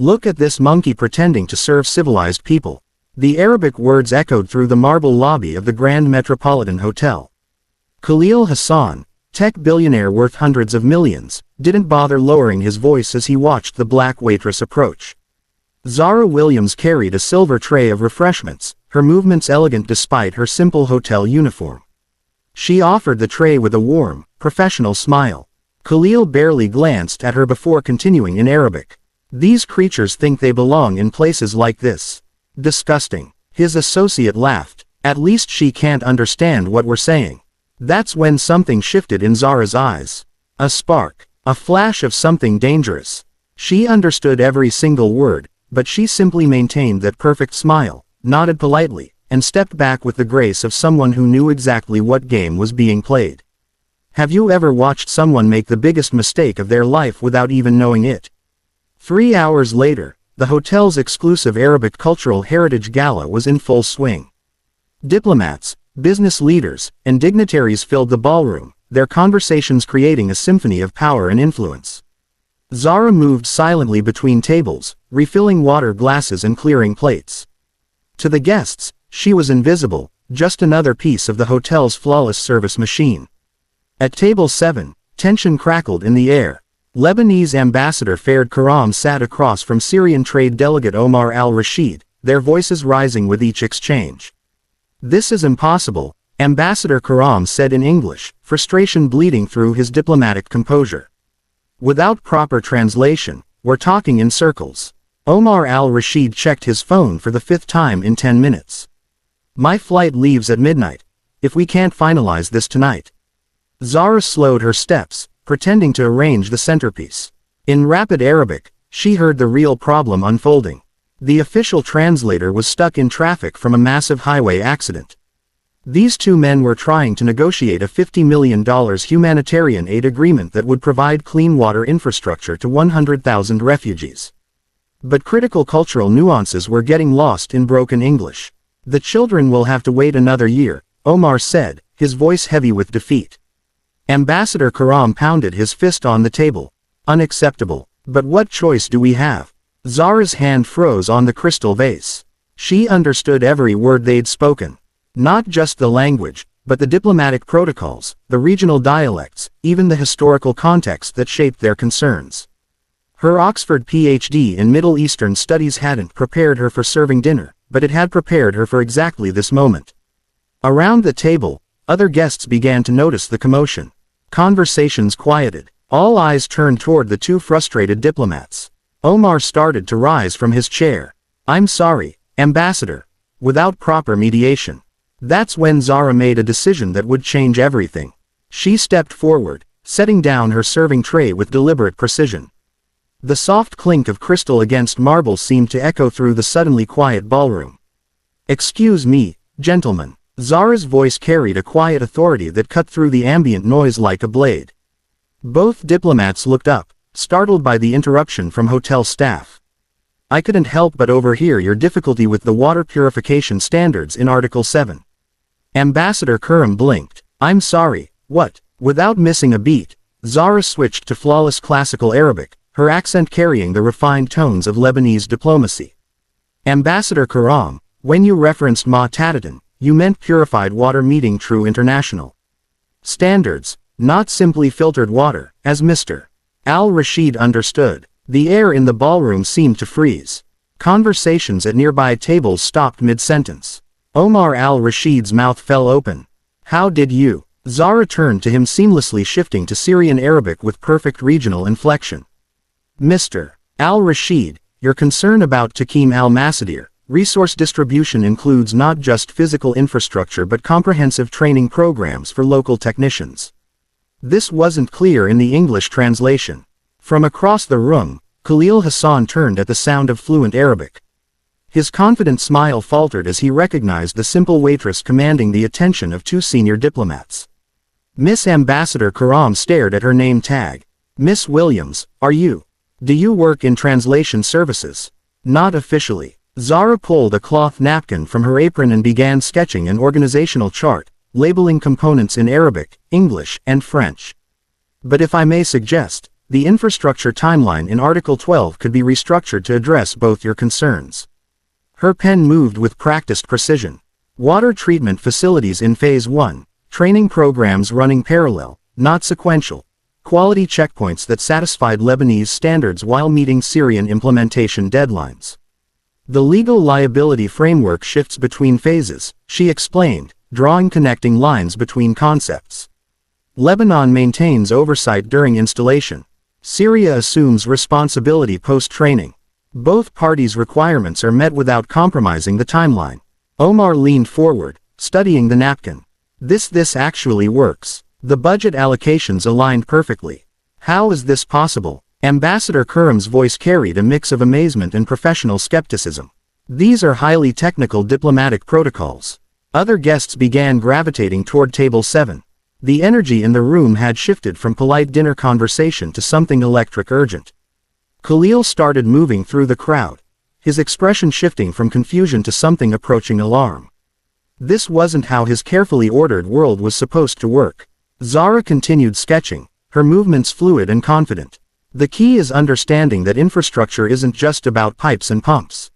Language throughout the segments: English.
Look at this monkey pretending to serve civilized people. The Arabic words echoed through the marble lobby of the Grand Metropolitan Hotel. Khalil Hassan, tech billionaire worth hundreds of millions, didn't bother lowering his voice as he watched the black waitress approach. Zara Williams carried a silver tray of refreshments, her movements elegant despite her simple hotel uniform. She offered the tray with a warm, professional smile. Khalil barely glanced at her before continuing in Arabic. These creatures think they belong in places like this. Disgusting. His associate laughed. At least she can't understand what we're saying. That's when something shifted in Zara's eyes. A spark. A flash of something dangerous. She understood every single word, but she simply maintained that perfect smile, nodded politely, and stepped back with the grace of someone who knew exactly what game was being played. Have you ever watched someone make the biggest mistake of their life without even knowing it? 3 hours later, the hotel's exclusive Arabic Cultural Heritage Gala was in full swing. Diplomats, business leaders, and dignitaries filled the ballroom, their conversations creating a symphony of power and influence. Zara moved silently between tables, refilling water glasses and clearing plates. To the guests, she was invisible, just another piece of the hotel's flawless service machine. At table 7, tension crackled in the air. Lebanese ambassador Farid Karam sat across from Syrian trade delegate Omar al-Rashid, their voices rising with each exchange. "This is impossible," Ambassador Karam said in English, frustration bleeding through his diplomatic composure. "Without proper translation, we're talking in circles." Omar al-Rashid checked his phone for the 5th time in 10 minutes. "My flight leaves at midnight. If we can't finalize this tonight." Zara slowed her steps, pretending to arrange the centerpiece. In rapid Arabic, she heard the real problem unfolding. The official translator was stuck in traffic from a massive highway accident. These two men were trying to negotiate a $50 million humanitarian aid agreement that would provide clean water infrastructure to 100,000 refugees. But critical cultural nuances were getting lost in broken English. "The children will have to wait another year," Omar said, his voice heavy with defeat. Ambassador Karam pounded his fist on the table. "Unacceptable. But what choice do we have?" Zara's hand froze on the crystal vase. She understood every word they'd spoken. Not just the language, but the diplomatic protocols, the regional dialects, even the historical context that shaped their concerns. Her Oxford PhD in Middle Eastern Studies hadn't prepared her for serving dinner, but it had prepared her for exactly this moment. Around the table, other guests began to notice the commotion. Conversations quieted. All eyes turned toward the two frustrated diplomats. Omar started to rise from his chair. "I'm sorry, Ambassador." Without proper mediation. That's when Zara made a decision that would change everything. She stepped forward, setting down her serving tray with deliberate precision. The soft clink of crystal against marble seemed to echo through the suddenly quiet ballroom. "Excuse me, gentlemen." Zara's voice carried a quiet authority that cut through the ambient noise like a blade. Both diplomats looked up, startled by the interruption from hotel staff. "I couldn't help but overhear your difficulty with the water purification standards in Article 7. Ambassador Karam blinked. "I'm sorry, what?" Without missing a beat, Zara switched to flawless classical Arabic, her accent carrying the refined tones of Lebanese diplomacy. "Ambassador Karam, when you referenced Motivational, you meant purified water meeting true international standards, not simply filtered water, as Mr. al-Rashid understood." The air in the ballroom seemed to freeze. Conversations at nearby tables stopped mid-sentence. Omar al-Rashid's mouth fell open. "How did you?" Zara turned to him seamlessly, shifting to Syrian Arabic with perfect regional inflection. "Mr. al-Rashid, your concern about Takim al-Masadir, resource distribution includes not just physical infrastructure but comprehensive training programs for local technicians." This wasn't clear in the English translation. From across the room, Khalil Hassan turned at the sound of fluent Arabic. His confident smile faltered as he recognized the simple waitress commanding the attention of two senior diplomats. Miss Ambassador Karam stared at her name tag. "Miss Williams, do you work in translation services?" "Not officially." Zara pulled a cloth napkin from her apron and began sketching an organizational chart, labeling components in Arabic, English, and French. "But if I may suggest," The infrastructure timeline in Article 12 could be restructured to address both your concerns. Her pen moved with practiced precision. Water treatment facilities in Phase 1, training programs running parallel, not sequential. Quality checkpoints that satisfied Lebanese standards while meeting Syrian implementation deadlines. The legal liability framework shifts between phases, she explained, drawing connecting lines between concepts. Lebanon maintains oversight during installation. Syria assumes responsibility post-training. Both parties' requirements are met without compromising the timeline. Omar leaned forward, studying the napkin. This actually works. The budget allocations aligned perfectly. How is this possible? Ambassador Kurum's voice carried a mix of amazement and professional skepticism. These are highly technical diplomatic protocols. Other guests began gravitating toward Table 7. The energy in the room had shifted from polite dinner conversation to something electric urgent. Khalil started moving through the crowd, his expression shifting from confusion to something approaching alarm. This wasn't how his carefully ordered world was supposed to work. Zara continued sketching, her movements fluid and confident. The key is understanding that infrastructure isn't just about pipes and pumps.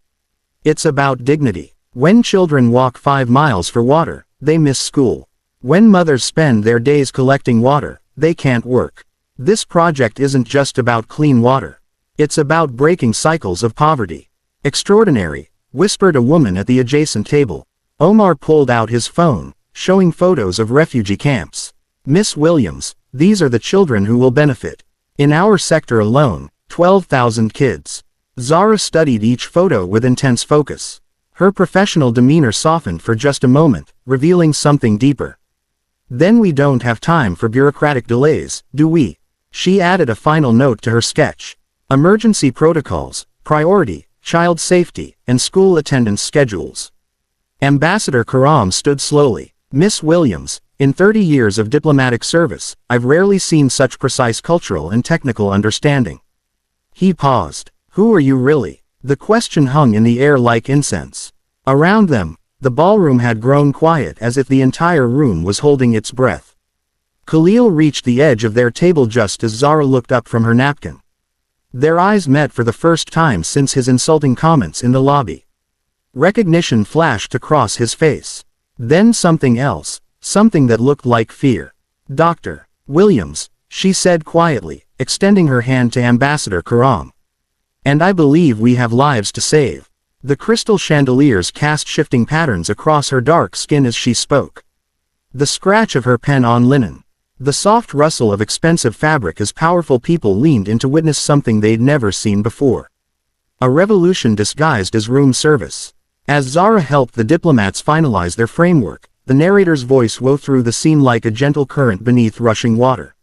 It's about dignity. When children walk 5 miles for water, they miss school. When mothers spend their days collecting water, they can't work. This project isn't just about clean water. It's about breaking cycles of poverty. Extraordinary, whispered a woman at the adjacent table. Omar pulled out his phone, showing photos of refugee camps. Miss Williams, these are the children who will benefit. In our sector alone, 12,000 kids. Zara studied each photo with intense focus. Her professional demeanor softened for just a moment, revealing something deeper. Then we don't have time for bureaucratic delays, do we? She added a final note to her sketch. Emergency protocols, priority, child safety, and school attendance schedules. Ambassador Karam stood slowly. Miss Williams, in 30 years of diplomatic service, I've rarely seen such precise cultural and technical understanding. He paused. Who are you really? The question hung in the air like incense. Around them, the ballroom had grown quiet as if the entire room was holding its breath. Khalil reached the edge of their table just as Zara looked up from her napkin. Their eyes met for the first time since his insulting comments in the lobby. Recognition flashed across his face. Then something else, something that looked like fear. Dr. Williams, she said quietly, extending her hand to Ambassador Karam. And I believe we have lives to save. The crystal chandeliers cast shifting patterns across her dark skin as she spoke. The scratch of her pen on linen. The soft rustle of expensive fabric as powerful people leaned in to witness something they'd never seen before. A revolution disguised as room service. As Zara helped the diplomats finalize their framework, the narrator's voice wove through the scene like a gentle current beneath rushing water.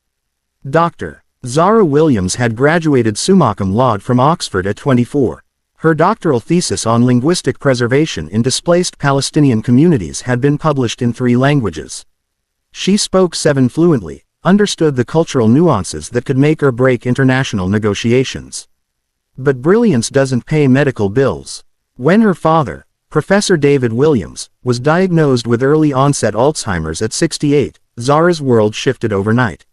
Dr. Zara Williams had graduated summa cum laude from Oxford at 24. Her doctoral thesis on linguistic preservation in displaced Palestinian communities had been published in 3 languages. She spoke 7 fluently, understood the cultural nuances that could make or break international negotiations. But brilliance doesn't pay medical bills. When her father, Professor David Williams, was diagnosed with early-onset Alzheimer's at 68, Zara's world shifted overnight.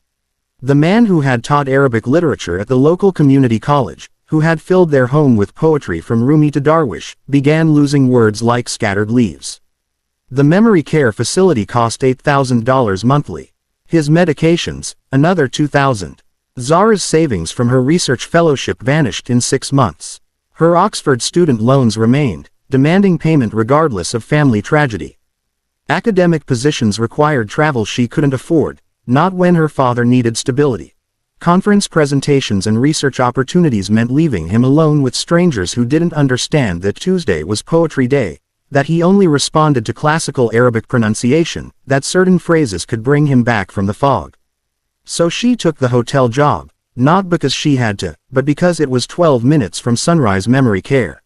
The man who had taught Arabic literature at the local community college, who had filled their home with poetry from Rumi to Darwish, began losing words like scattered leaves. The memory care facility cost $8,000 monthly. His medications, another $2,000. Zara's savings from her research fellowship vanished in 6 months. Her Oxford student loans remained, demanding payment regardless of family tragedy. Academic positions required travel she couldn't afford, not when her father needed stability. Conference presentations and research opportunities meant leaving him alone with strangers who didn't understand that Tuesday was poetry day, that he only responded to classical Arabic pronunciation, that certain phrases could bring him back from the fog. So she took the hotel job, not because she had to, but because it was 12 minutes from Sunrise Memory Care.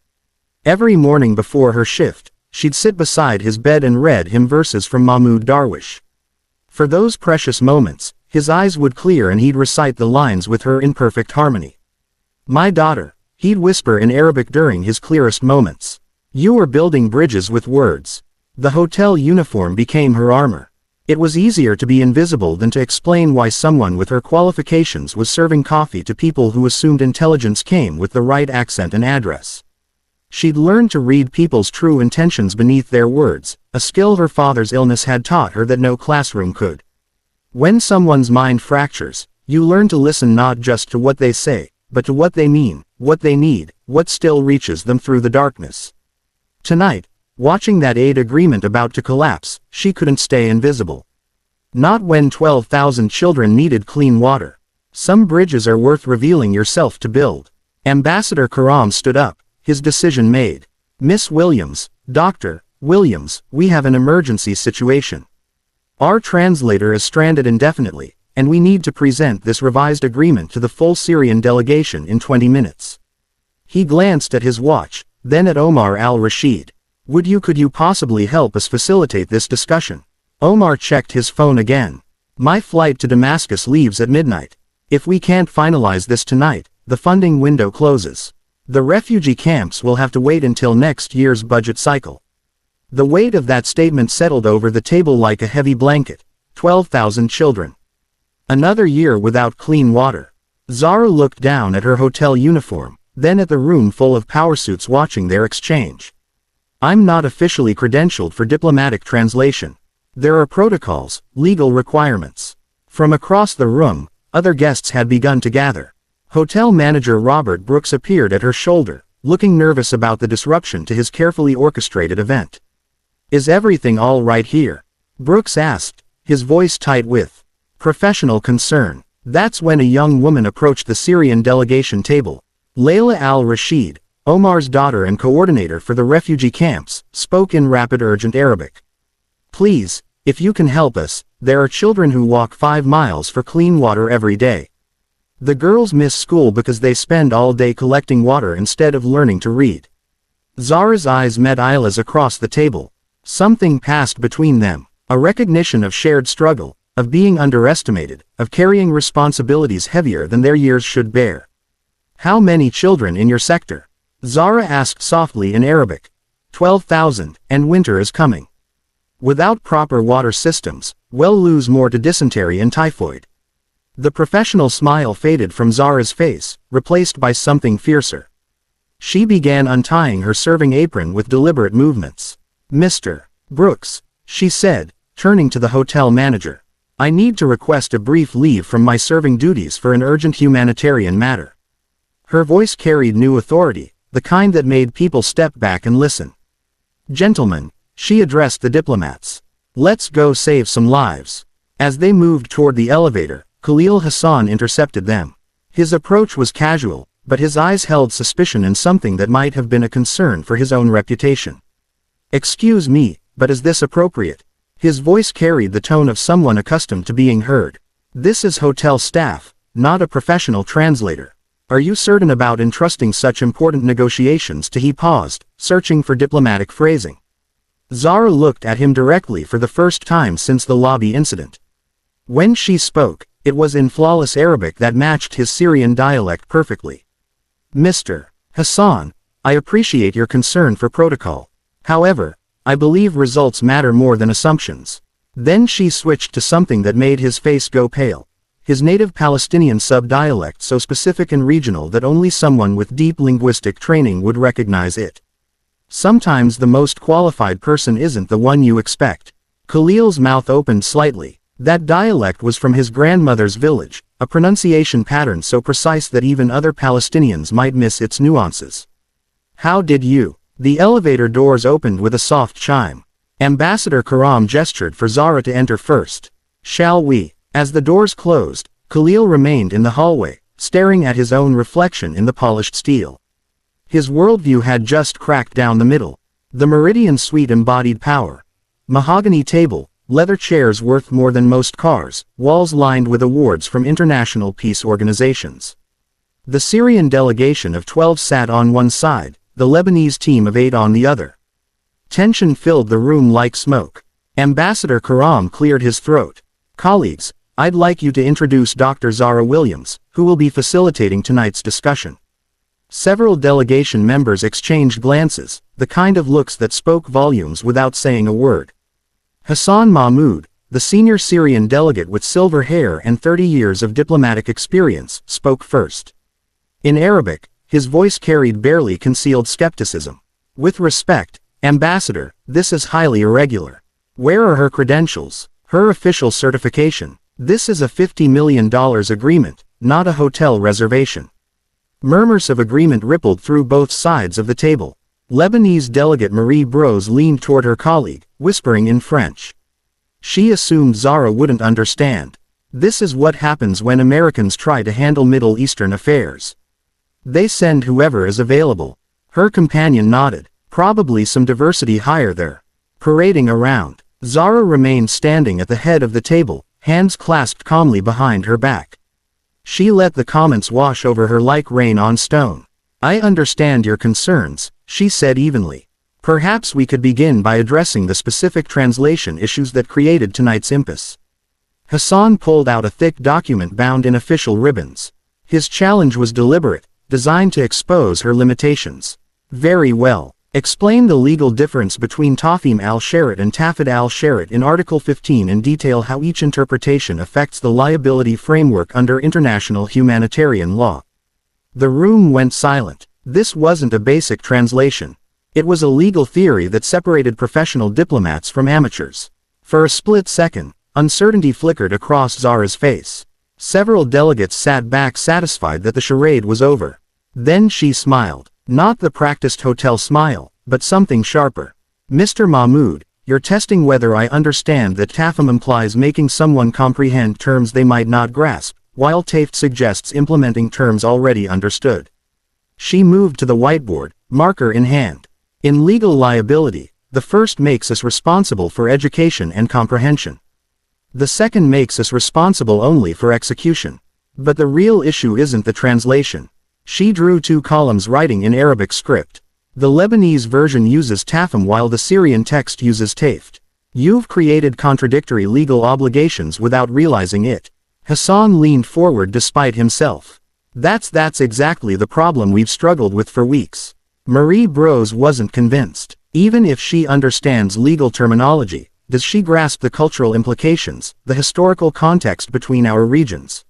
Every morning before her shift, she'd sit beside his bed and read him verses from Mahmoud Darwish. For those precious moments, his eyes would clear and he'd recite the lines with her in perfect harmony. "My daughter," he'd whisper in Arabic during his clearest moments. "You are building bridges with words." The hotel uniform became her armor. It was easier to be invisible than to explain why someone with her qualifications was serving coffee to people who assumed intelligence came with the right accent and address. She'd learned to read people's true intentions beneath their words, a skill her father's illness had taught her that no classroom could. When someone's mind fractures, you learn to listen not just to what they say, but to what they mean, what they need, what still reaches them through the darkness. Tonight, watching that aid agreement about to collapse, she couldn't stay invisible. Not when 12,000 children needed clean water. Some bridges are worth revealing yourself to build. Ambassador Karam stood up, his decision made. Miss Williams, Dr. Williams, we have an emergency situation. Our translator is stranded indefinitely, and we need to present this revised agreement to the full Syrian delegation in 20 minutes. He glanced at his watch, then at Omar al-Rashid. Could you possibly help us facilitate this discussion? Omar checked his phone again. My flight to Damascus leaves at midnight. If we can't finalize this tonight, the funding window closes. The refugee camps will have to wait until next year's budget cycle. The weight of that statement settled over the table like a heavy blanket. 12,000 children. Another year without clean water. Zara looked down at her hotel uniform, then at the room full of powersuits watching their exchange. I'm not officially credentialed for diplomatic translation. There are protocols, legal requirements. From across the room, other guests had begun to gather. Hotel manager Robert Brooks appeared at her shoulder, looking nervous about the disruption to his carefully orchestrated event. Is everything all right here? Brooks asked, his voice tight with professional concern. That's when a young woman approached the Syrian delegation table. Layla al-Rashid, Omar's daughter and coordinator for the refugee camps, spoke in rapid urgent Arabic. Please, if you can help us, there are children who walk 5 miles for clean water every day. The girls miss school because they spend all day collecting water instead of learning to read. Zara's eyes met Isla's across the table. Something passed between them, a recognition of shared struggle, of being underestimated, of carrying responsibilities heavier than their years should bear. How many children in your sector? Zara asked softly in Arabic. 12,000, and winter is coming. Without proper water systems, we'll lose more to dysentery and typhoid. The professional smile faded from Zara's face, replaced by something fiercer. She began untying her serving apron with deliberate movements. Mr. Brooks, she said, turning to the hotel manager. I need to request a brief leave from my serving duties for an urgent humanitarian matter. Her voice carried new authority, the kind that made people step back and listen. Gentlemen, she addressed the diplomats. Let's go save some lives. As they moved toward the elevator, Khalil Hassan intercepted them. His approach was casual, but his eyes held suspicion and something that might have been a concern for his own reputation. Excuse me, but is this appropriate? His voice carried the tone of someone accustomed to being heard. This is hotel staff, not a professional translator. Are you certain about entrusting such important negotiations to? He paused, searching for diplomatic phrasing. Zara looked at him directly for the first time since the lobby incident. When she spoke, it was in flawless Arabic that matched his Syrian dialect perfectly. Mr. Hassan, I appreciate your concern for protocol. However, I believe results matter more than assumptions. Then she switched to something that made his face go pale. His native Palestinian sub-dialect so specific and regional that only someone with deep linguistic training would recognize it. Sometimes the most qualified person isn't the one you expect. Khalil's mouth opened slightly. That dialect was from his grandmother's village, a pronunciation pattern so precise that even other Palestinians might miss its nuances. How did you? The elevator doors opened with a soft chime. Ambassador Karam gestured for Zara to enter first. Shall we? As the doors closed, Khalil remained in the hallway, staring at his own reflection in the polished steel. His worldview had just cracked down the middle. The Meridian suite embodied power. Mahogany table, leather chairs worth more than most cars, walls lined with awards from international peace organizations. The Syrian delegation of 12 sat on one side, the Lebanese team of 8 on the other. Tension filled the room like smoke. Ambassador Karam cleared his throat. Colleagues, I'd like you to introduce Dr. Zara Williams, who will be facilitating tonight's discussion. Several delegation members exchanged glances, the kind of looks that spoke volumes without saying a word. Hassan Mahmoud, the senior Syrian delegate with silver hair and 30 years of diplomatic experience, spoke first. In Arabic, his voice carried barely concealed skepticism. With respect, Ambassador, this is highly irregular. Where are her credentials? Her official certification? This is a $50 million agreement, not a hotel reservation. Murmurs of agreement rippled through both sides of the table. Lebanese delegate Marie Bros leaned toward her colleague, whispering in French. She assumed Zara wouldn't understand. This is what happens when Americans try to handle Middle Eastern affairs. They send whoever is available. Her companion nodded. Probably some diversity higher there. Parading around, Zara remained standing at the head of the table, hands clasped calmly behind her back. She let the comments wash over her like rain on stone. I understand your concerns, she said evenly. Perhaps we could begin by addressing the specific translation issues that created tonight's impasse. Hassan pulled out a thick document bound in official ribbons. His challenge was deliberate, designed to expose her limitations. Very well. Explain the legal difference between Tafhim al-Sharat and Tafid al-Sharat in Article 15 and detail how each interpretation affects the liability framework under international humanitarian law. The room went silent. This wasn't a basic translation. It was a legal theory that separated professional diplomats from amateurs. For a split second, uncertainty flickered across Zara's face. Several delegates sat back satisfied that the charade was over. Then she smiled. Not the practiced hotel smile, but something sharper. Mr. Mahmoud, you're testing whether I understand that Tafhim implies making someone comprehend terms they might not grasp, while Taft suggests implementing terms already understood. She moved to the whiteboard, marker in hand. In legal liability, the first makes us responsible for education and comprehension. The second makes us responsible only for execution. But the real issue isn't the translation. She drew 2 columns writing in Arabic script. The Lebanese version uses Tafhim while the Syrian text uses Taft. You've created contradictory legal obligations without realizing it. Hassan leaned forward despite himself. That's exactly the problem we've struggled with for weeks. Marie Bros wasn't convinced. Even if she understands legal terminology, does she grasp the cultural implications, the historical context between our regions?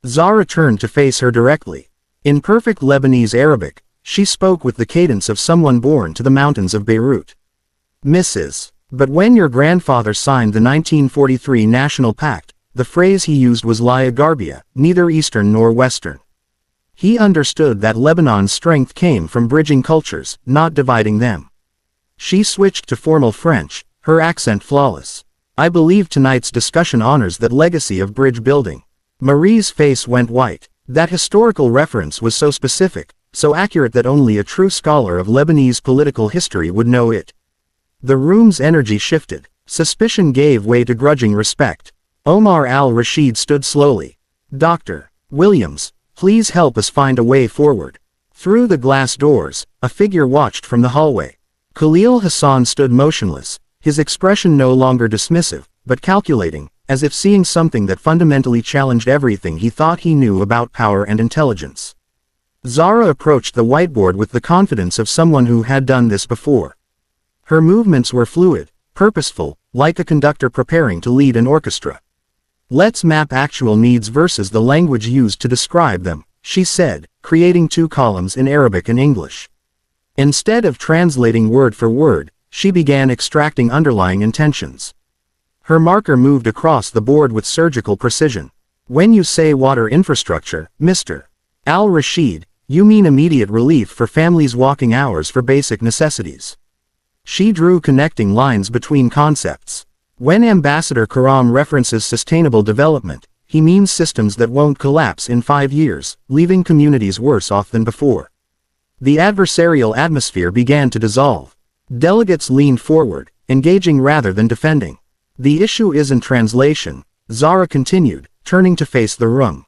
Zara turned to face her directly. In perfect Lebanese Arabic, she spoke with the cadence of someone born to the mountains of Beirut. Mrs. But when your grandfather signed the 1943 National Pact, the phrase he used was La Garbia, neither Eastern nor Western. He understood that Lebanon's strength came from bridging cultures, not dividing them. She switched to formal French, her accent flawless. I believe tonight's discussion honors that legacy of bridge building. Marie's face went white. That historical reference was so specific, so accurate that only a true scholar of Lebanese political history would know it. The room's energy shifted. Suspicion gave way to grudging respect. Omar al-Rashid stood slowly. Dr. Williams, please help us find a way forward. Through the glass doors, a figure watched from the hallway. Khalil Hassan stood motionless, his expression no longer dismissive, but calculating, as if seeing something that fundamentally challenged everything he thought he knew about power and intelligence. Zara approached the whiteboard with the confidence of someone who had done this before. Her movements were fluid, purposeful, like a conductor preparing to lead an orchestra. Let's map actual needs versus the language used to describe them, she said, creating 2 columns in Arabic and English. Instead of translating word for word, she began extracting underlying intentions. Her marker moved across the board with surgical precision. When you say water infrastructure, Mr. Al-Rashid, you mean immediate relief for families' walking hours for basic necessities. She drew connecting lines between concepts. When Ambassador Karam references sustainable development, he means systems that won't collapse in 5 years, leaving communities worse off than before. The adversarial atmosphere began to dissolve. Delegates leaned forward, engaging rather than defending. The issue isn't translation, Zara continued, turning to face the room.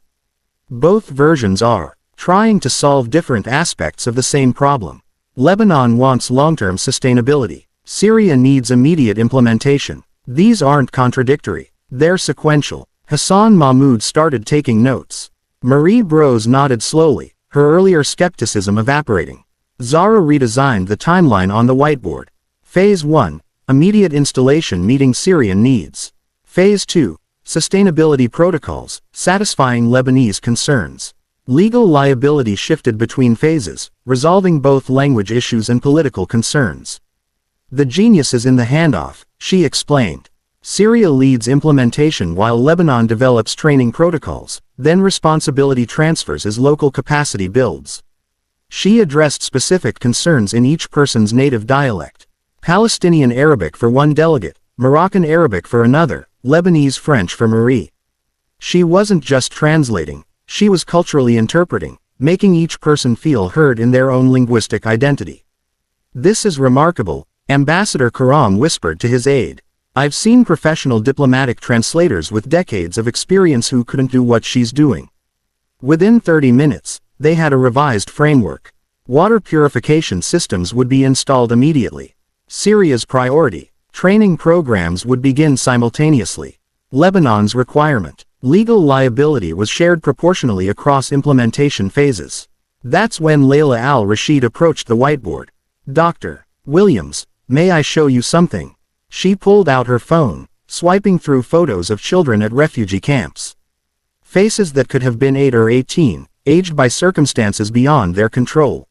Both versions are trying to solve different aspects of the same problem. Lebanon wants long-term sustainability. Syria needs immediate implementation. These aren't contradictory. They're sequential. Hassan Mahmoud started taking notes. Marie Bros nodded slowly, her earlier skepticism evaporating. Zara redesigned the timeline on the whiteboard. Phase 1. Immediate installation meeting Syrian needs. Phase 2. Sustainability protocols, satisfying Lebanese concerns. Legal liability shifted between phases, resolving both language issues and political concerns. The genius is in the handoff, she explained. Syria leads implementation while Lebanon develops training protocols, then responsibility transfers as local capacity builds. She addressed specific concerns in each person's native dialect. Palestinian Arabic for one delegate, Moroccan Arabic for another, Lebanese French for Marie. She wasn't just translating, she was culturally interpreting, making each person feel heard in their own linguistic identity. This is remarkable, Ambassador Karam whispered to his aide. I've seen professional diplomatic translators with decades of experience who couldn't do what she's doing. Within 30 minutes, they had a revised framework. Water purification systems would be installed immediately. Syria's priority. Training programs would begin simultaneously. Lebanon's requirement. Legal liability was shared proportionally across implementation phases. That's when Layla al-Rashid approached the whiteboard. Dr. Williams, may I show you something? She pulled out her phone, swiping through photos of children at refugee camps. Faces that could have been 8 or 18, aged by circumstances beyond their control.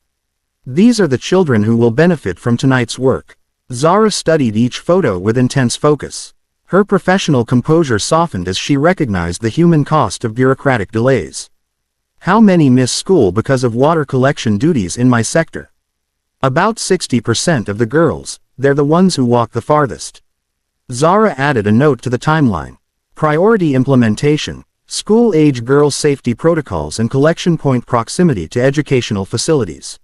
These are the children who will benefit from tonight's work. Zara studied each photo with intense focus. Her professional composure softened as she recognized the human cost of bureaucratic delays. How many miss school because of water collection duties in my sector? About 60% of the girls, they're the ones who walk the farthest. Zara added a note to the timeline. Priority implementation, school-age girls' safety protocols and collection point proximity to educational facilities.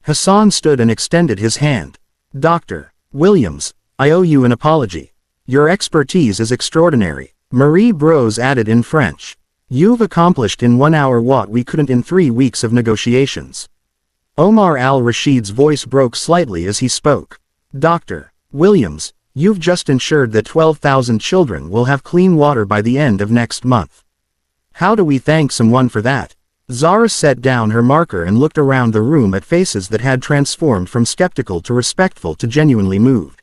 Hassan stood and extended his hand. Dr. Williams, I owe you an apology. Your expertise is extraordinary. Marie Bros added in French. You've accomplished in 1 hour what we couldn't in 3 weeks of negotiations. Omar al-Rashid's voice broke slightly as he spoke. Dr. Williams, you've just ensured that 12,000 children will have clean water by the end of next month. How do we thank someone for that? Zara set down her marker and looked around the room at faces that had transformed from skeptical to respectful to genuinely moved.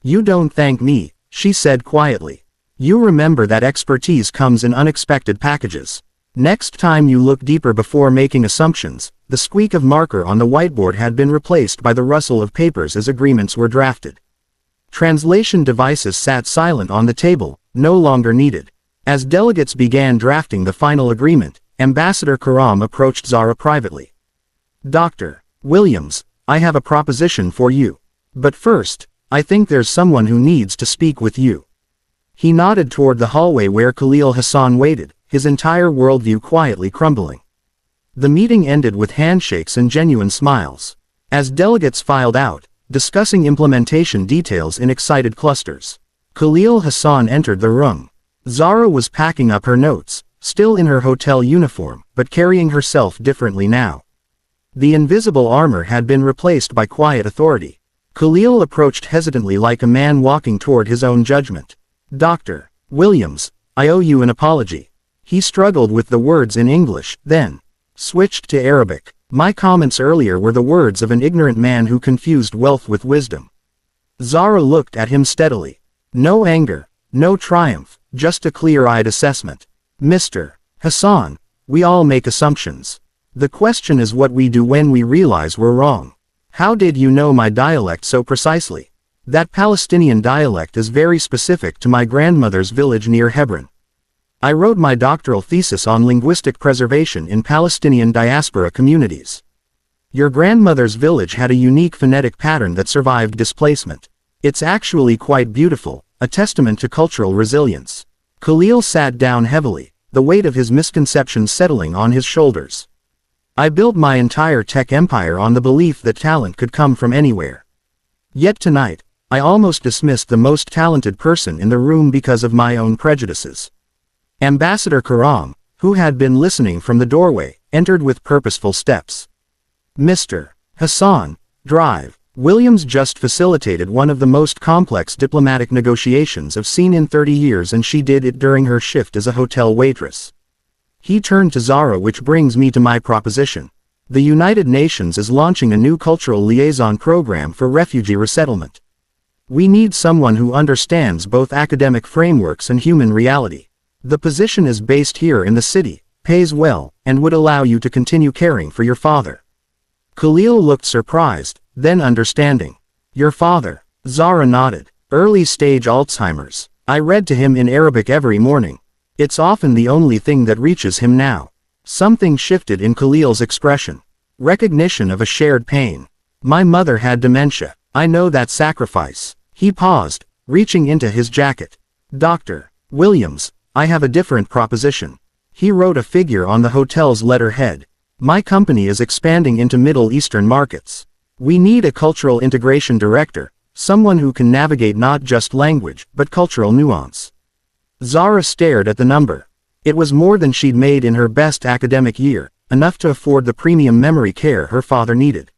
You don't thank me, she said quietly. You remember that expertise comes in unexpected packages. Next time you look deeper before making assumptions. The squeak of marker on the whiteboard had been replaced by the rustle of papers as agreements were drafted. Translation devices sat silent on the table, no longer needed. As delegates began drafting the final agreement, Ambassador Karam approached Zara privately. Dr. Williams, I have a proposition for you. But first, I think there's someone who needs to speak with you. He nodded toward the hallway where Khalil Hassan waited, his entire worldview quietly crumbling. The meeting ended with handshakes and genuine smiles. As delegates filed out, discussing implementation details in excited clusters, Khalil Hassan entered the room. Zara was packing up her notes, still in her hotel uniform, but carrying herself differently now. The invisible armor had been replaced by quiet authority. Khalil approached hesitantly like a man walking toward his own judgment. Dr. Williams, I owe you an apology. He struggled with the words in English, then switched to Arabic. My comments earlier were the words of an ignorant man who confused wealth with wisdom. Zara looked at him steadily. No anger, no triumph, just a clear-eyed assessment. Mr. Hassan, we all make assumptions. The question is what we do when we realize we're wrong. How did you know my dialect so precisely? That Palestinian dialect is very specific to my grandmother's village near Hebron. I wrote my doctoral thesis on linguistic preservation in Palestinian diaspora communities. Your grandmother's village had a unique phonetic pattern that survived displacement. It's actually quite beautiful, a testament to cultural resilience. Khalil sat down heavily, the weight of his misconceptions settling on his shoulders. I built my entire tech empire on the belief that talent could come from anywhere. Yet tonight, I almost dismissed the most talented person in the room because of my own prejudices. Ambassador Karam, who had been listening from the doorway, entered with purposeful steps. Mr. Hassan, drive. Williams just facilitated one of the most complex diplomatic negotiations I've seen in 30 years, and she did it during her shift as a hotel waitress. He turned to Zara, which brings me to my proposition. The United Nations is launching a new cultural liaison program for refugee resettlement. We need someone who understands both academic frameworks and human reality. The position is based here in the city, pays well, and would allow you to continue caring for your father. Khalil looked surprised, then understanding. Your father? Zara nodded. Early stage Alzheimer's. I read to him in Arabic every morning. It's often the only thing that reaches him now. Something shifted in Khalil's expression. Recognition of a shared pain. My mother had dementia. I know that sacrifice. He paused, reaching into his jacket. Dr. Williams, I have a different proposition. He wrote a figure on the hotel's letterhead. My company is expanding into Middle Eastern markets. We need a cultural integration director, someone who can navigate not just language, but cultural nuance. Zara stared at the number. It was more than she'd made in her best academic year, enough to afford the premium memory care her father needed.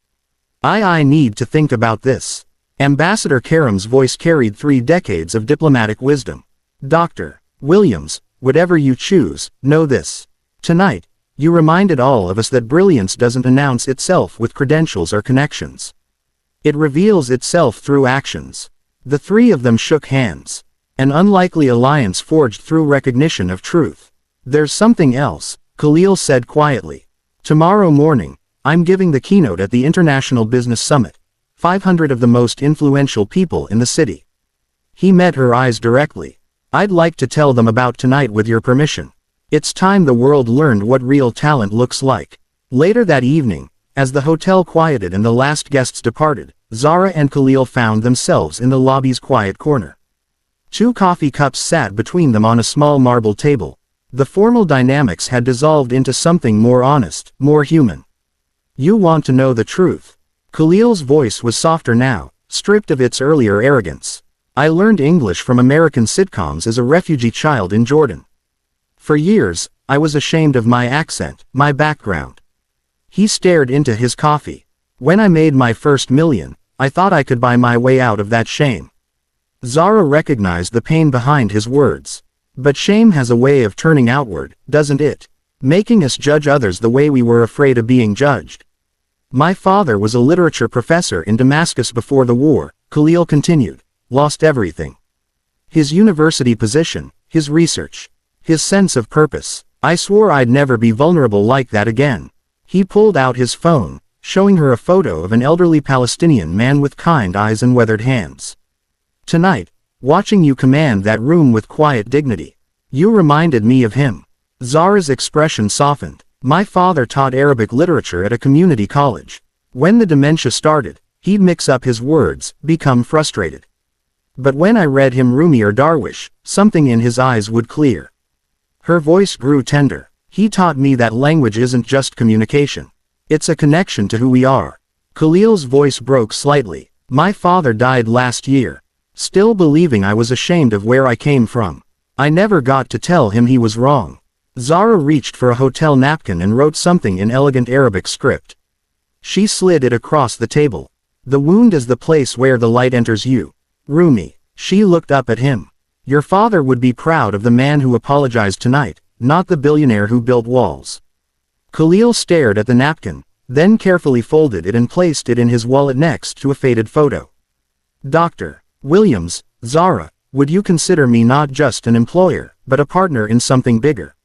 I need to think about this. Ambassador Karim's voice carried 3 decades of diplomatic wisdom. Dr. Williams, whatever you choose, know this. Tonight, you reminded all of us that brilliance doesn't announce itself with credentials or connections. It reveals itself through actions. The 3 of them shook hands. An unlikely alliance forged through recognition of truth. There's something else, Khalil said quietly. Tomorrow morning, I'm giving the keynote at the International Business Summit. 500 of the most influential people in the city. He met her eyes directly. I'd like to tell them about tonight with your permission. It's time the world learned what real talent looks like. Later that evening, as the hotel quieted and the last guests departed, Zara and Khalil found themselves in the lobby's quiet corner. 2 coffee cups sat between them on a small marble table. The formal dynamics had dissolved into something more honest, more human. You want to know the truth. Khalil's voice was softer now, stripped of its earlier arrogance. I learned English from American sitcoms as a refugee child in Jordan. For years, I was ashamed of my accent, my background. He stared into his coffee. When I made my first million, I thought I could buy my way out of that shame. Zara recognized the pain behind his words. But shame has a way of turning outward, doesn't it? Making us judge others the way we were afraid of being judged. My father was a literature professor in Damascus before the war, Khalil continued. Lost everything. His university position, his research, his sense of purpose. I swore I'd never be vulnerable like that again. He pulled out his phone, showing her a photo of an elderly Palestinian man with kind eyes and weathered hands. Tonight, watching you command that room with quiet dignity, you reminded me of him. Zara's expression softened. My father taught Arabic literature at a community college. When the dementia started, he'd mix up his words, become frustrated. But when I read him Rumi or Darwish, something in his eyes would clear. Her voice grew tender. He taught me that language isn't just communication. It's a connection to who we are. Khalil's voice broke slightly. My father died last year. Still believing I was ashamed of where I came from. I never got to tell him he was wrong. Zara reached for a hotel napkin and wrote something in elegant Arabic script. She slid it across the table. The wound is the place where the light enters you. Rumi. She looked up at him. Your father would be proud of the man who apologized tonight, not the billionaire who built walls. Khalil stared at the napkin, then carefully folded it and placed it in his wallet next to a faded photo. Dr. Williams, Zara, would you consider me not just an employer, but a partner in something bigger?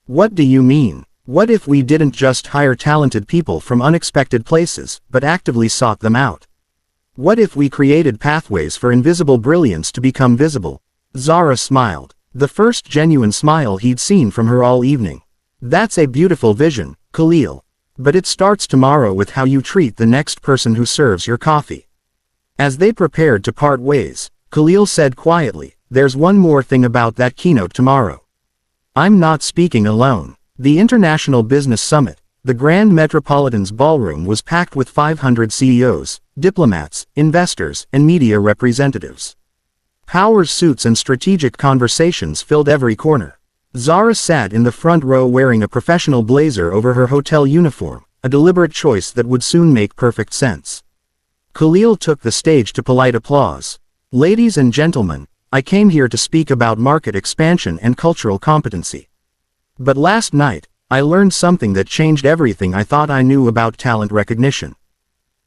What do you mean? What if we didn't just hire talented people from unexpected places, but actively sought them out? What if we created pathways for invisible brilliance to become visible? Zara smiled. The first genuine smile he'd seen from her all evening. That's a beautiful vision, Khalil. But it starts tomorrow with how you treat the next person who serves your coffee. As they prepared to part ways, Khalil said quietly, there's one more thing about that keynote tomorrow. I'm not speaking alone. The International Business Summit, the Grand Metropolitan's ballroom was packed with 500 CEOs, diplomats, investors, and media representatives. Power suits and strategic conversations filled every corner. Zara sat in the front row wearing a professional blazer over her hotel uniform, a deliberate choice that would soon make perfect sense. Khalil took the stage to polite applause. Ladies and gentlemen, I came here to speak about market expansion and cultural competency. But last night, I learned something that changed everything I thought I knew about talent recognition.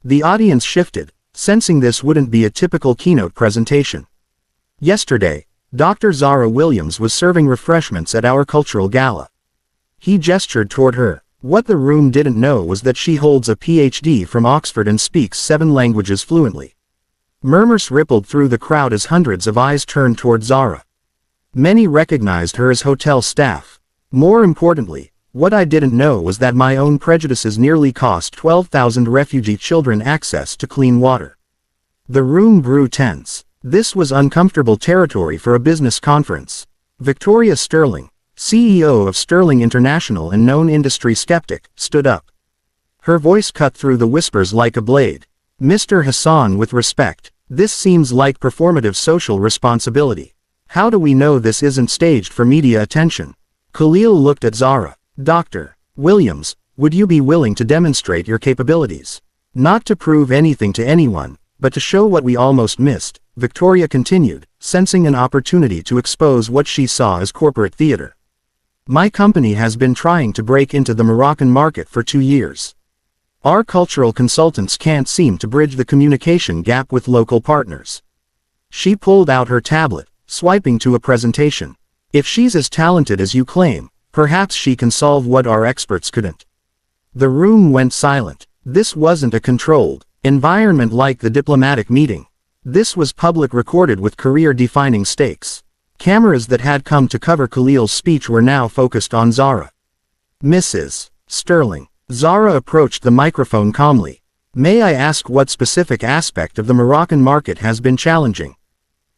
The audience shifted, sensing this wouldn't be a typical keynote presentation. Yesterday, Dr. Zara Williams was serving refreshments at our cultural gala. He gestured toward her. What the room didn't know was that she holds a PhD from Oxford and speaks 7 languages fluently. Murmurs rippled through the crowd as hundreds of eyes turned toward Zara. Many recognized her as hotel staff. More importantly, what I didn't know was that my own prejudices nearly cost 12,000 refugee children access to clean water. The room grew tense. This was uncomfortable territory for a business conference. Victoria Sterling, CEO of Sterling International and known industry skeptic, stood up. Her voice cut through the whispers like a blade. Mr. Hassan, with respect, this seems like performative social responsibility. How do we know this isn't staged for media attention? Khalil looked at Zara. Dr. Williams, would you be willing to demonstrate your capabilities? Not to prove anything to anyone, but to show what we almost missed, Victoria continued, sensing an opportunity to expose what she saw as corporate theater. My company has been trying to break into the Moroccan market for 2 years. Our cultural consultants can't seem to bridge the communication gap with local partners. She pulled out her tablet, swiping to a presentation. If she's as talented as you claim, perhaps she can solve what our experts couldn't. The room went silent. This wasn't a controlled environment like the diplomatic meeting. This was public, recorded with career-defining stakes. Cameras that had come to cover Khalil's speech were now focused on Zara. Mrs. Sterling. Zara approached the microphone calmly. May I ask what specific aspect of the Moroccan market has been challenging?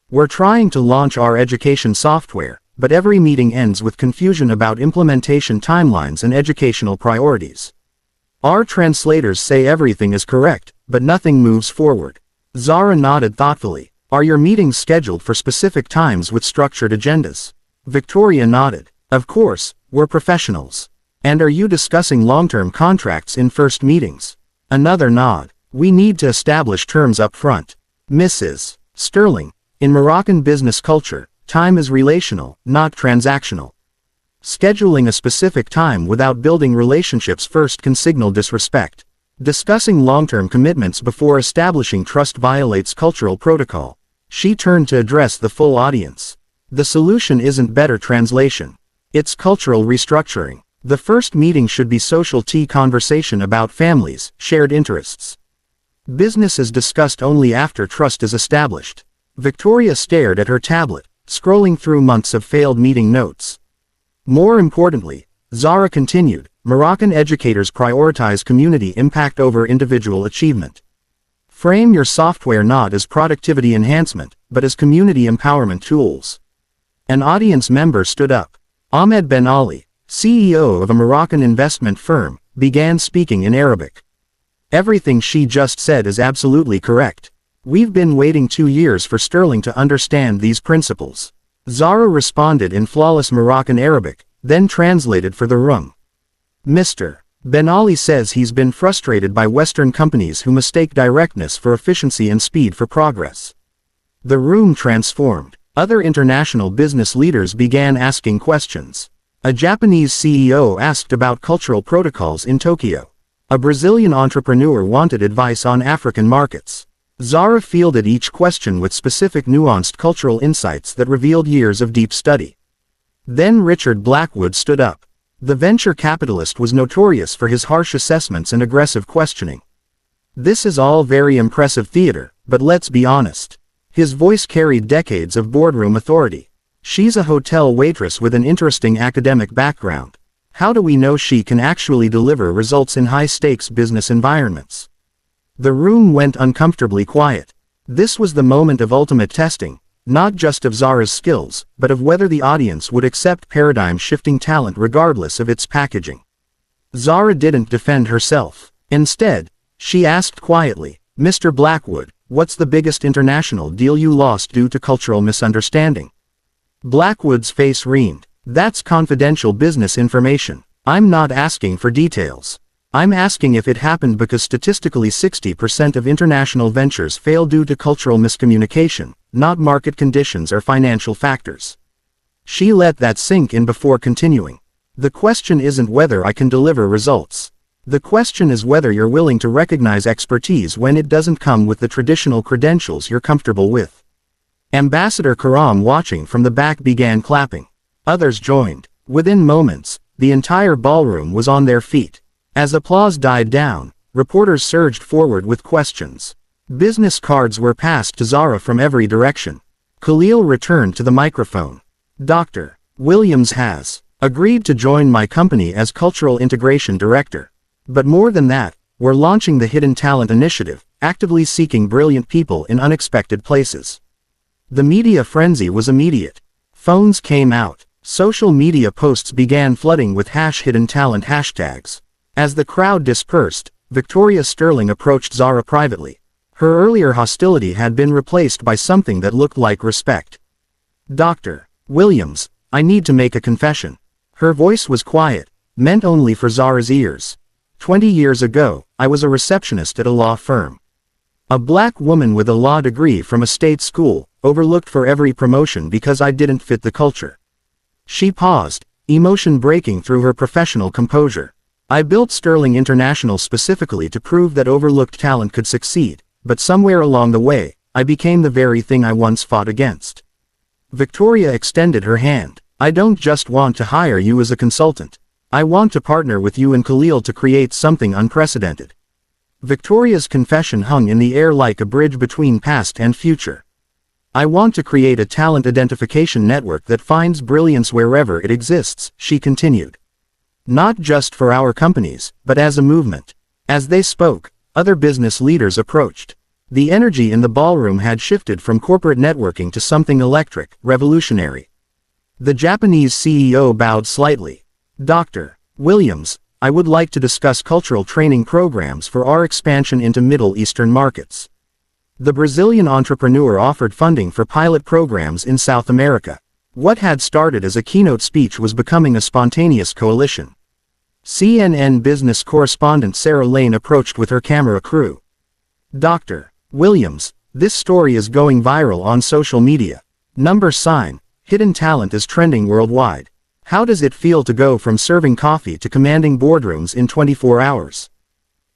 We're trying to launch our education software, but every meeting ends with confusion about implementation timelines and educational priorities. Our translators say everything is correct, but nothing moves forward. Zara nodded thoughtfully. Are your meetings scheduled for specific times with structured agendas? Victoria nodded. Of course, we're professionals. And are you discussing long-term contracts in first meetings? Another nod. We need to establish terms up front. Mrs. Sterling, in Moroccan business culture, time is relational, not transactional. Scheduling a specific time without building relationships first can signal disrespect. Discussing long-term commitments before establishing trust violates cultural protocol. She turned to address the full audience. The solution isn't better translation. It's cultural restructuring. The first meeting should be social tea conversation about families, shared interests. Business is discussed only after trust is established. Victoria stared at her tablet, scrolling through months of failed meeting notes. More importantly, Zara continued, Moroccan educators prioritize community impact over individual achievement. Frame your software not as productivity enhancement, but as community empowerment tools. An audience member stood up. Ahmed Ben Ali, CEO of a Moroccan investment firm, began speaking in Arabic. Everything she just said is absolutely correct. We've been waiting 2 years for Sterling to understand these principles. Zara responded in flawless Moroccan Arabic, then translated for the room. Mr. Ben Ali says he's been frustrated by Western companies who mistake directness for efficiency and speed for progress. The room transformed. Other international business leaders began asking questions. A Japanese CEO asked about cultural protocols in Tokyo. A Brazilian entrepreneur wanted advice on African markets. Zara fielded each question with specific nuanced cultural insights that revealed years of deep study. Then Richard Blackwood stood up. The venture capitalist was notorious for his harsh assessments and aggressive questioning. This is all very impressive theater, but let's be honest. His voice carried decades of boardroom authority. She's a hotel waitress with an interesting academic background. How do we know she can actually deliver results in high-stakes business environments? The room went uncomfortably quiet. This was the moment of ultimate testing, not just of Zara's skills, but of whether the audience would accept paradigm-shifting talent regardless of its packaging. Zara didn't defend herself. Instead, she asked quietly, Mr. Blackwood, what's the biggest international deal you lost due to cultural misunderstanding? Blackwood's face reamed. That's confidential business information. I'm not asking for details. I'm asking if it happened because statistically 60% of international ventures fail due to cultural miscommunication, not market conditions or financial factors. She let that sink in before continuing. The question isn't whether I can deliver results. The question is whether you're willing to recognize expertise when it doesn't come with the traditional credentials you're comfortable with. Ambassador Karam, watching from the back, began clapping. Others joined. Within moments, the entire ballroom was on their feet. As applause died down, reporters surged forward with questions. Business cards were passed to Zara from every direction. Khalil returned to the microphone. Dr. Williams has agreed to join my company as Cultural Integration Director. But more than that, we're launching the Hidden Talent Initiative, actively seeking brilliant people in unexpected places. The media frenzy was immediate. Phones came out. Social media posts began flooding with #Hidden Talent hashtags. As the crowd dispersed, Victoria Sterling approached Zara privately. Her earlier hostility had been replaced by something that looked like respect. Dr. Williams, I need to make a confession. Her voice was quiet, meant only for Zara's ears. 20 years ago, I was a receptionist at a law firm. A black woman with a law degree from a state school, overlooked for every promotion because I didn't fit the culture. She paused, emotion breaking through her professional composure. I built Sterling International specifically to prove that overlooked talent could succeed, but somewhere along the way, I became the very thing I once fought against. Victoria extended her hand. I don't just want to hire you as a consultant. I want to partner with you and Khalil to create something unprecedented. Victoria's confession hung in the air like a bridge between past and future. I want to create a talent identification network that finds brilliance wherever it exists, she continued. Not just for our companies, but as a movement. As they spoke, other business leaders approached. The energy in the ballroom had shifted from corporate networking to something electric, revolutionary. The Japanese CEO bowed slightly. Dr. Williams, I would like to discuss cultural training programs for our expansion into Middle Eastern markets. The Brazilian entrepreneur offered funding for pilot programs in South America. What had started as a keynote speech was becoming a spontaneous coalition. CNN business correspondent Sarah Lane approached with her camera crew. Dr. Williams, this story is going viral on social media. Hidden talent is trending worldwide. How does it feel to go from serving coffee to commanding boardrooms in 24 hours?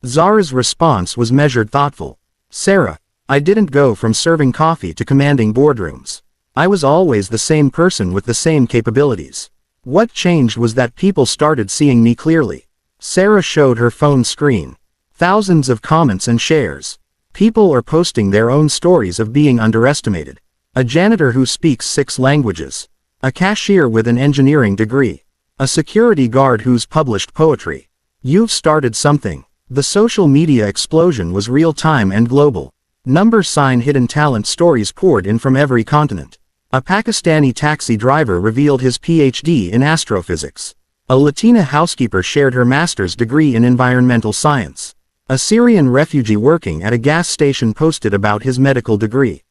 Zara's response was measured, thoughtful. Sarah, I didn't go from serving coffee to commanding boardrooms. I was always the same person with the same capabilities. What changed was that people started seeing me clearly. Sarah showed her phone screen. Thousands of comments and shares. People are posting their own stories of being underestimated. A janitor who speaks 6 languages. A cashier with an engineering degree. A security guard who's published poetry. You've started something. The social media explosion was real-time and global. Hidden talent stories poured in from every continent. A Pakistani taxi driver revealed his PhD in astrophysics. A Latina housekeeper shared her master's degree in environmental science. A Syrian refugee working at a gas station posted about his medical degree.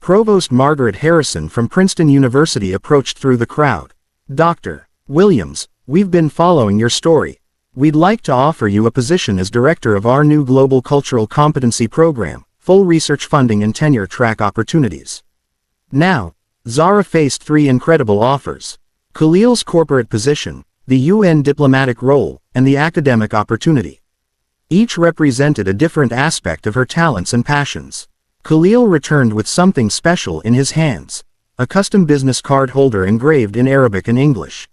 Provost Margaret Harrison from Princeton University approached through the crowd. Dr. Williams, we've been following your story. We'd like to offer you a position as director of our new Global Cultural Competency Program, full research funding and tenure track opportunities. Now, Zara faced 3 incredible offers. Khalil's corporate position, the UN diplomatic role, and the academic opportunity. Each represented a different aspect of her talents and passions. Khalil returned with something special in his hands, a custom business card holder engraved in Arabic and English.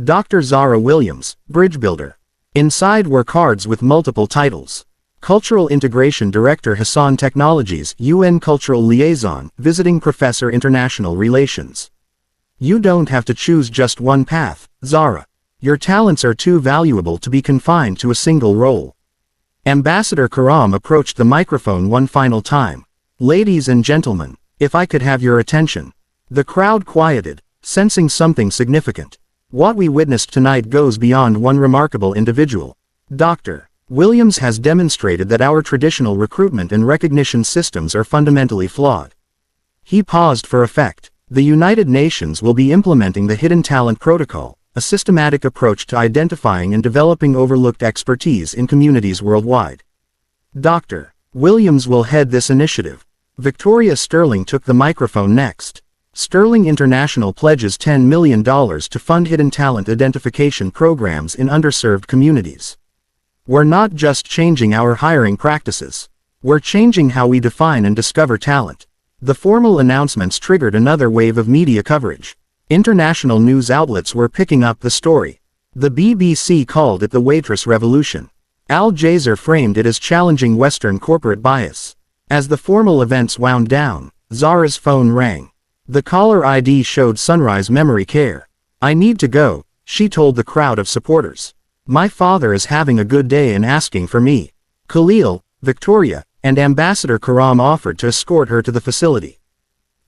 Dr. Zara Williams, Bridge Builder. Inside were cards with multiple titles. Cultural Integration Director Hassan Technologies, UN Cultural Liaison, Visiting Professor International Relations. You don't have to choose just one path, Zara. Your talents are too valuable to be confined to a single role. Ambassador Karam approached the microphone one final time. Ladies and gentlemen, if I could have your attention. The crowd quieted, sensing something significant. What we witnessed tonight goes beyond one remarkable individual. Dr. Williams has demonstrated that our traditional recruitment and recognition systems are fundamentally flawed. He paused for effect. The United Nations will be implementing the Hidden Talent Protocol, a systematic approach to identifying and developing overlooked expertise in communities worldwide. Dr. Williams will head this initiative. Victoria Sterling took the microphone next. Sterling International pledges $10 million to fund hidden talent identification programs in underserved communities. We're not just changing our hiring practices. We're changing how we define and discover talent. The formal announcements triggered another wave of media coverage. International news outlets were picking up the story. The BBC called it the Waitress revolution. Al Jazeera framed it as challenging Western corporate bias. As the formal events wound down, Zara's phone rang. The caller ID showed Sunrise Memory Care. "I need to go," she told the crowd of supporters. "My father is having a good day and asking for me." Khalil, Victoria, and Ambassador Karam offered to escort her to the facility.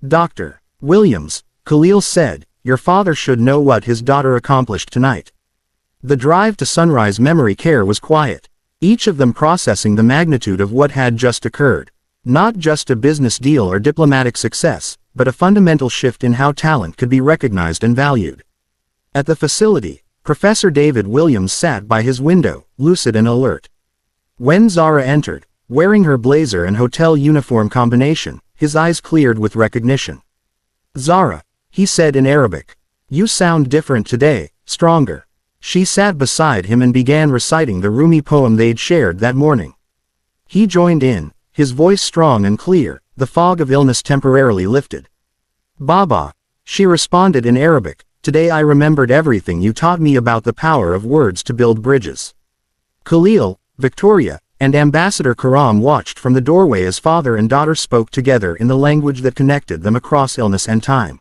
"Dr. Williams," Khalil said, "your father should know what his daughter accomplished tonight." The drive to Sunrise Memory Care was quiet, each of them processing the magnitude of what had just occurred. Not just a business deal or diplomatic success, but a fundamental shift in how talent could be recognized and valued. At the facility, Professor David Williams sat by his window, lucid and alert. When Zara entered, wearing her blazer and hotel uniform combination, his eyes cleared with recognition. "Zara," he said in Arabic, "you sound different today, stronger." She sat beside him and began reciting the Rumi poem they'd shared that morning. He joined in, his voice strong and clear, the fog of illness temporarily lifted. "Baba," she responded in Arabic, "today I remembered everything you taught me about the power of words to build bridges." Khalil, Victoria, and Ambassador Karam watched from the doorway as father and daughter spoke together in the language that connected them across illness and time.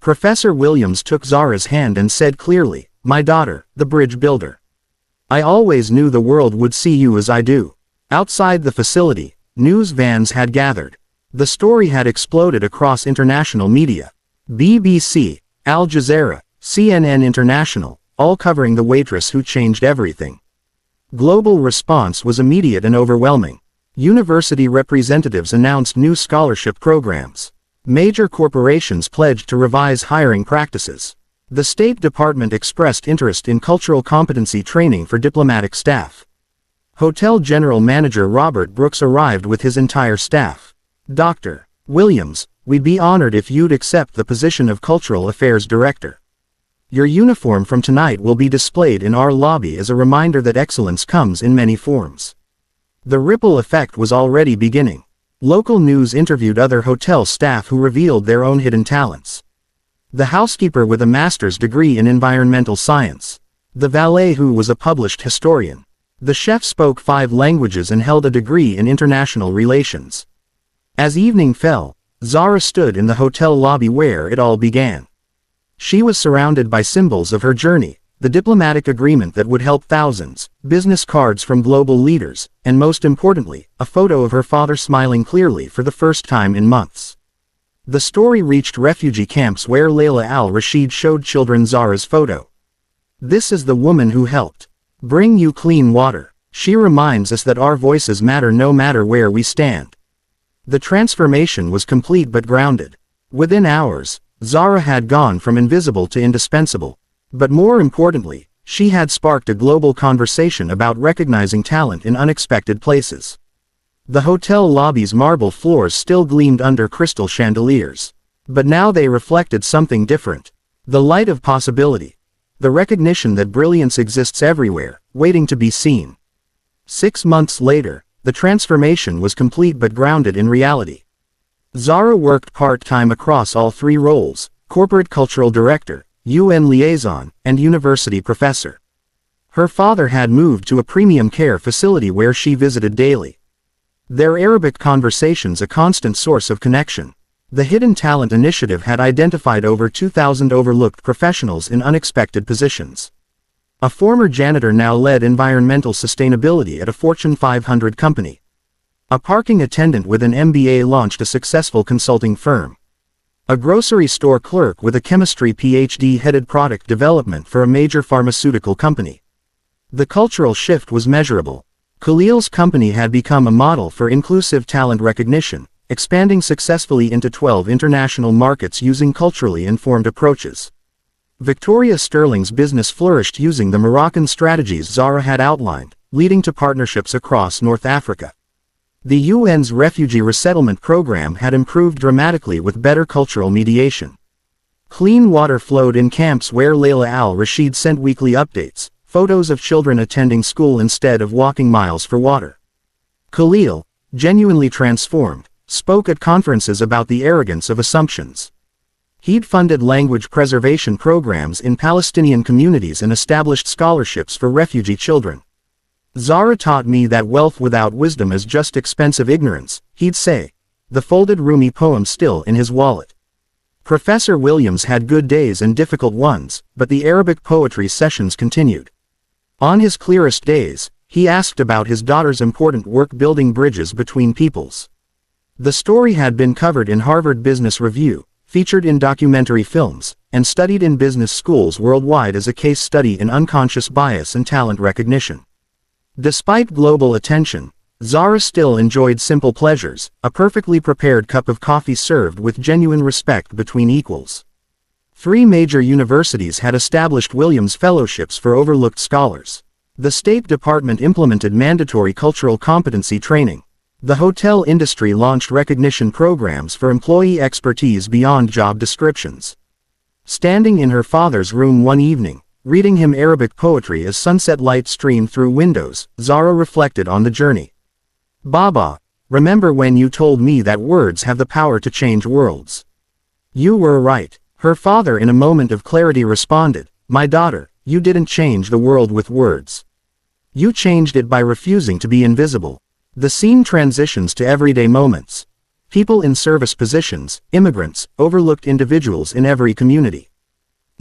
Professor Williams took Zara's hand and said clearly, "My daughter, the bridge builder. I always knew the world would see you as I do." Outside the facility, news vans had gathered. The story had exploded across international media. BBC, Al Jazeera, CNN International, all covering the waitress who changed everything. Global response was immediate and overwhelming. University representatives announced new scholarship programs. Major corporations pledged to revise hiring practices. The State Department expressed interest in cultural competency training for diplomatic staff. Hotel General Manager Robert Brooks arrived with his entire staff. "Dr. Williams, we'd be honored if you'd accept the position of Cultural Affairs Director. Your uniform from tonight will be displayed in our lobby as a reminder that excellence comes in many forms." The ripple effect was already beginning. Local news interviewed other hotel staff who revealed their own hidden talents. The housekeeper with a master's degree in environmental science. The valet who was a published historian. The chef spoke 5 languages and held a degree in international relations. As evening fell, Zara stood in the hotel lobby where it all began. She was surrounded by symbols of her journey, the diplomatic agreement that would help thousands, business cards from global leaders, and most importantly, a photo of her father smiling clearly for the first time in months. The story reached refugee camps where Layla al-Rashid showed children Zara's photo. "This is the woman who helped bring you clean water. She reminds us that our voices matter no matter where we stand." The transformation was complete but grounded. Within hours, Zara had gone from invisible to indispensable. But more importantly, she had sparked a global conversation about recognizing talent in unexpected places. The hotel lobby's marble floors still gleamed under crystal chandeliers. But now they reflected something different. The light of possibility. The recognition that brilliance exists everywhere, waiting to be seen. 6 months later, the transformation was complete but grounded in reality. Zara worked part-time across all 3 roles: corporate cultural director, UN liaison, and university professor. Her father had moved to a premium care facility where she visited daily. Their Arabic conversations a constant source of connection. The Hidden Talent Initiative had identified over 2,000 overlooked professionals in unexpected positions. A former janitor now led environmental sustainability at a Fortune 500 company. A parking attendant with an MBA launched a successful consulting firm. A grocery store clerk with a chemistry PhD headed product development for a major pharmaceutical company. The cultural shift was measurable. Khalil's company had become a model for inclusive talent recognition, expanding successfully into 12 international markets using culturally informed approaches. Victoria Sterling's business flourished using the Moroccan strategies Zara had outlined, leading to partnerships across North Africa. The UN's refugee resettlement program had improved dramatically with better cultural mediation. Clean water flowed in camps where Layla al-Rashid sent weekly updates, photos of children attending school instead of walking miles for water. Khalil, genuinely transformed, spoke at conferences about the arrogance of assumptions. He'd funded language preservation programs in Palestinian communities and established scholarships for refugee children. Zara taught me that wealth without wisdom is just expensive ignorance, he'd say, the folded Rumi poem still in his wallet. Professor Williams had good days and difficult ones, but the Arabic poetry sessions continued. On his clearest days, he asked about his daughter's important work building bridges between peoples. The story had been covered in Harvard Business Review, featured in documentary films, and studied in business schools worldwide as a case study in unconscious bias and talent recognition. Despite global attention, Zara still enjoyed simple pleasures, a perfectly prepared cup of coffee served with genuine respect between equals. 3 major universities had established Williams Fellowships for overlooked scholars. The State Department implemented mandatory cultural competency training. The hotel industry launched recognition programs for employee expertise beyond job descriptions. Standing in her father's room one evening, reading him Arabic poetry as sunset light streamed through windows, Zara reflected on the journey. Baba, remember when you told me that words have the power to change worlds? You were right. Her father in a moment of clarity responded, my daughter, you didn't change the world with words. You changed it by refusing to be invisible. The scene transitions to everyday moments. People in service positions, immigrants, overlooked individuals in every community.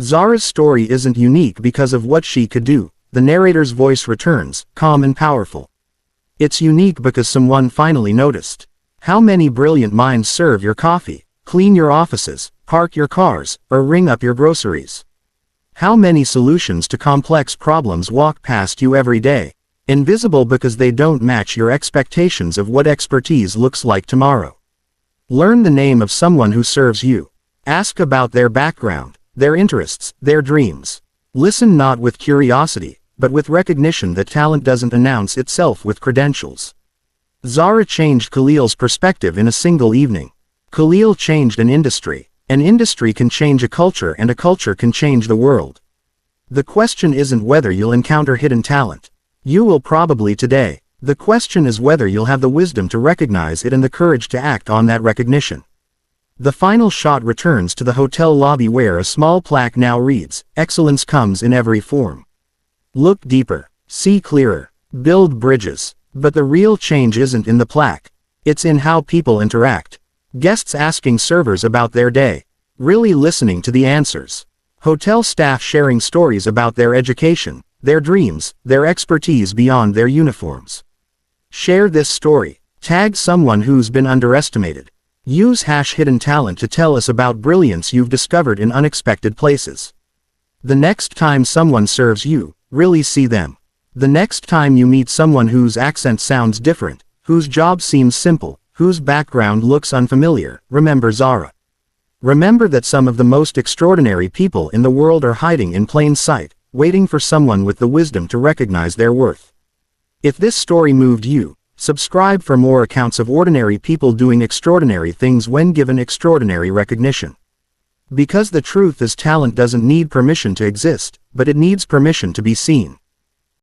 Zara's story isn't unique because of what she could do, the narrator's voice returns, calm and powerful. It's unique because someone finally noticed. How many brilliant minds serve your coffee, clean your offices, park your cars, or ring up your groceries? How many solutions to complex problems walk past you every day, invisible because they don't match your expectations of what expertise looks like tomorrow? Learn the name of someone who serves you. Ask about their background, their interests, their dreams. Listen not with curiosity, but with recognition that talent doesn't announce itself with credentials. Zara changed Khalil's perspective in a single evening. Khalil changed an industry. An industry can change a culture and a culture can change the world. The question isn't whether you'll encounter hidden talent. You will probably today. The question is whether you'll have the wisdom to recognize it and the courage to act on that recognition. The final shot returns to the hotel lobby where a small plaque now reads, "Excellence comes in every form." Look deeper, see clearer, build bridges. But the real change isn't in the plaque. It's in how people interact. Guests asking servers about their day, really listening to the answers. Hotel staff sharing stories about their education, their dreams, their expertise beyond their uniforms. Share this story. Tag someone who's been underestimated. Use #HiddenTalent to tell us about brilliance you've discovered in unexpected places. The next time someone serves you, really see them. The next time you meet someone whose accent sounds different, whose job seems simple, whose background looks unfamiliar, remember Zara. Remember that some of the most extraordinary people in the world are hiding in plain sight, waiting for someone with the wisdom to recognize their worth. If this story moved you, subscribe for more accounts of ordinary people doing extraordinary things when given extraordinary recognition. Because the truth is talent doesn't need permission to exist, but it needs permission to be seen.